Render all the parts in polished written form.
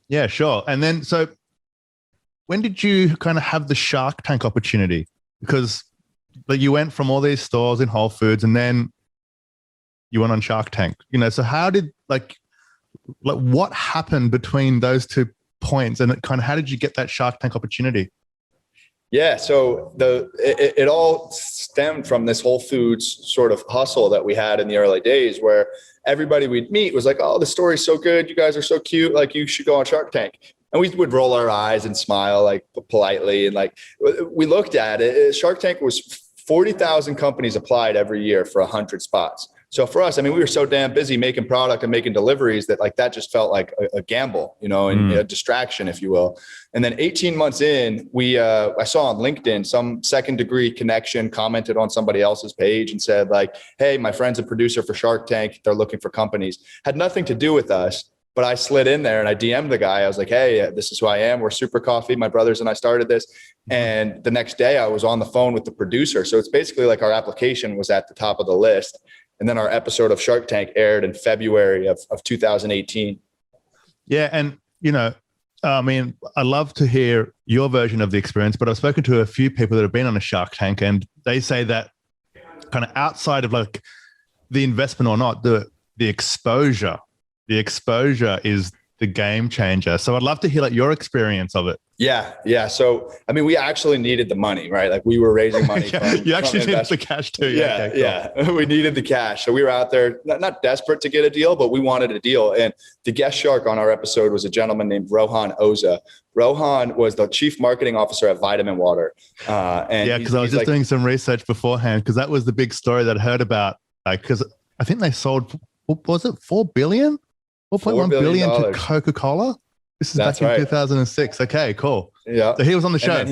Yeah, sure. And then, so when did you kind of have the Shark Tank opportunity? Because like you went from all these stores in Whole Foods and then you went on Shark Tank, so how did like what happened between those two points and kind of how did you get that Shark Tank opportunity? Yeah, so it all stemmed from this Whole Foods sort of hustle that we had in the early days where everybody we'd meet was like, oh, the story's so good. You guys are so cute. Like you should go on Shark Tank. And we would roll our eyes and smile like politely. And like we looked at it, Shark Tank was 40,000 companies applied every year for 100 spots. So for us, I mean, we were so damn busy making product and making deliveries that like that just felt like a gamble, and a distraction, if you will. And then 18 months in, I saw on LinkedIn some second degree connection commented on somebody else's page and said like, hey, my friend's a producer for Shark Tank. They're looking for companies. Had nothing to do with us. But I slid in there and I DM'd the guy. I was like, hey, this is who I am. We're Super Coffee. My brothers and I started this. And the next day I was on the phone with the producer. So it's basically like our application was at the top of the list. And then our episode of Shark Tank aired in February of 2018. Yeah. And, I mean, I love to hear your version of the experience, but I've spoken to a few people that have been on a Shark Tank and they say that kind of outside of like the investment or not, the exposure is the game changer. So I'd love to hear like your experience of it. Yeah. So, I mean, we actually needed the money, right? Like we were raising money. You actually needed the cash too. Yeah. We needed the cash. So we were out there, not desperate to get a deal, but we wanted a deal. And the guest shark on our episode was a gentleman named Rohan Oza. Rohan was the chief marketing officer at Vitamin Water. Because I was just doing some research beforehand because that was the big story that I heard about. Because I think they sold, what was it, $4 billion? $4.1 billion to Coca-Cola? This is back in 2006. Okay, cool. Yeah. So he was on the show. And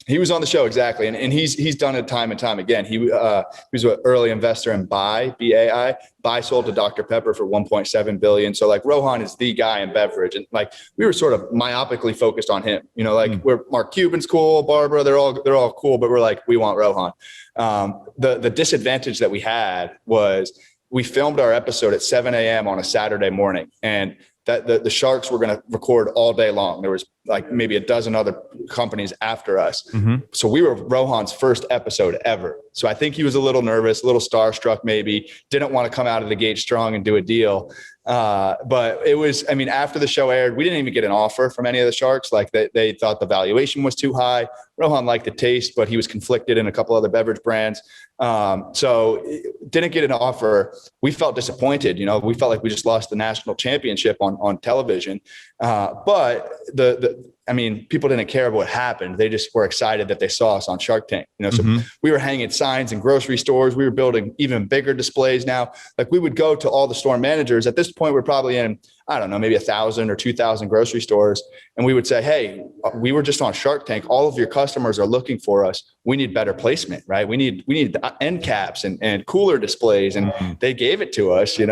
he was on the show, exactly. And he's done it time and time again. He was an early investor in Bai, B-A-I. Bai sold to Dr. Pepper for $1.7 billion. So like Rohan is the guy in beverage. And like we were sort of myopically focused on him. We're Mark Cuban's cool, Barbara, they're all cool, but we're like, we want Rohan. The disadvantage that we had was we filmed our episode at 7 a.m. on a Saturday morning, and that the Sharks were going to record all day long. There was like maybe a dozen other companies after us. Mm-hmm. So we were Rohan's first episode ever. So I think he was a little nervous, a little starstruck, maybe didn't want to come out of the gate strong and do a deal. But it was, I mean, after the show aired, we didn't even get an offer from any of the Sharks. Like they thought the valuation was too high. Rohan liked the taste, but he was conflicted in a couple other beverage brands. So didn't get an offer. We felt disappointed. We felt like we just lost the national championship on television. But I mean, people didn't care what happened. They just were excited that they saw us on Shark Tank. So we were hanging signs in grocery stores. We were building even bigger displays now. Like we would go to all the store managers. At this point, we're probably in, I don't know, maybe 1,000 or 2,000 grocery stores. And we would say, hey, we were just on Shark Tank. All of your customers are looking for us. We need better placement, right? We need the end caps and cooler displays. And they gave it to us, and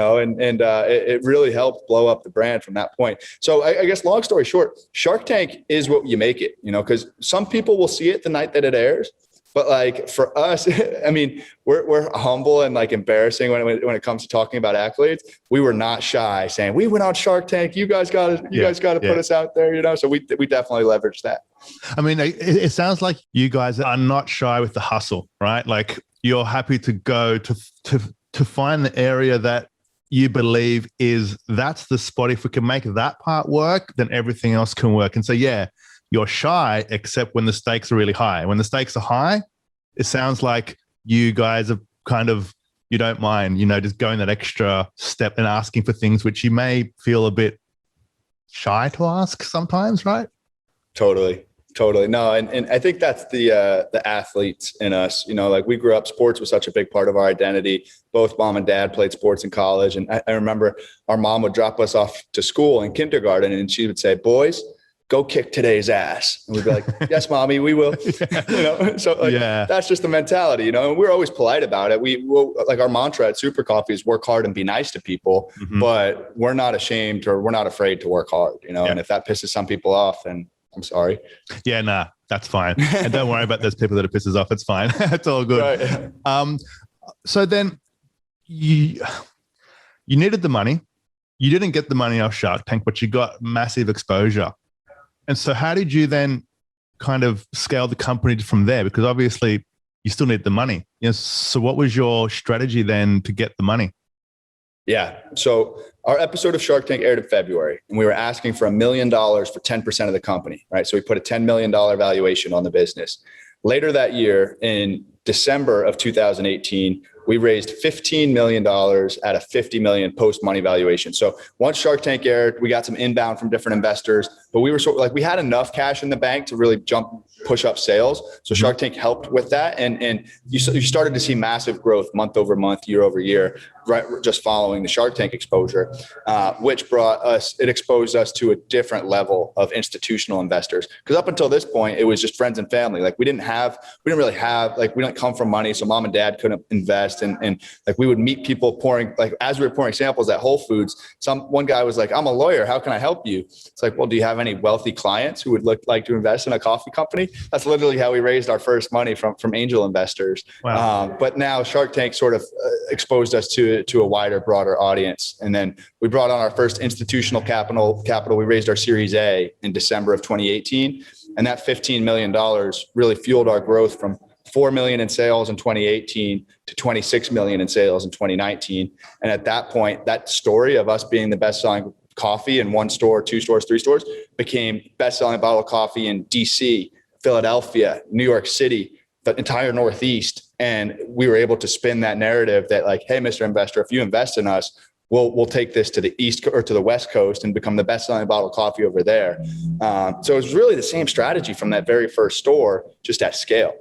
it really helped blow up the brand from that point. So I guess long story short, Shark Tank is what you make it, because some people will see it the night that it airs. But like for us, I mean, we're humble and like embarrassing when it comes to talking about accolades. We were not shy saying we went on Shark Tank. You guys got to put us out there, So we definitely leveraged that. I mean, it sounds like you guys are not shy with the hustle, right? Like you're happy to go to find the area that you believe that's the spot. If we can make that part work, then everything else can work. And so, you're shy, except when the stakes are really high. When the stakes are high, it sounds like you guys are kind of, you don't mind, just going that extra step and asking for things which you may feel a bit shy to ask sometimes, right? Totally. No, and I think that's the athletes in us. Like we grew up, sports was such a big part of our identity. Both mom and dad played sports in college. And I remember our mom would drop us off to school in kindergarten and she would say, boys, go kick today's ass. And we'd be like, yes, mommy, we will. So that's just the mentality, and we're always polite about it. Like our mantra at Super Coffee is work hard and be nice to people, but we're not ashamed or we're not afraid to work hard, and if that pisses some people off, then I'm sorry. Yeah, nah, that's fine. And don't worry about those people that it pisses off. It's fine. It's all good. Right. So then you needed the money. you didn't get the money off Shark Tank, but you got massive exposure. And so how did you then kind of scale the company from there? Because obviously you still need the money. So what was your strategy then to get the money? Yeah. So our episode of Shark Tank aired in February, and we were asking for $1 million for 10% of the company, right? So we put a $10 million valuation on the business. Later that year, in December of 2018, we raised $15 million at a $50 million post-money valuation. So once Shark Tank aired, we got some inbound from different investors, but we were sort of like, we had enough cash in the bank to really push up sales. So Shark Tank helped with that. And you started to see massive growth month over month, year over year, right? Just following the Shark Tank exposure, which it exposed us to a different level of institutional investors. Because up until this point, it was just friends and family. Like we didn't come from money. So mom and dad couldn't invest. And like we would meet people as we were pouring samples at Whole Foods, one guy was like, I'm a lawyer. How can I help you? It's like, well, do you have any wealthy clients who would like to invest in a coffee company? That's literally how we raised our first money from angel investors. Wow. But now Shark Tank sort of exposed us to a wider, broader audience. And then we brought on our first institutional capital. We raised our Series A in December of 2018. And that $15 million really fueled our growth from 4 million in sales in 2018 to 26 million in sales in 2019. And at that point, that story of us being the best-selling coffee in 1 store, 2 stores, 3 stores became best-selling bottle of coffee in DC, Philadelphia, New York City, the entire Northeast. And we were able to spin that narrative that like, hey, Mr. Investor, if you invest in us, we'll take this to the East or to the West Coast and become the best-selling bottle of coffee over there. So it was really the same strategy from that very first store, just at scale.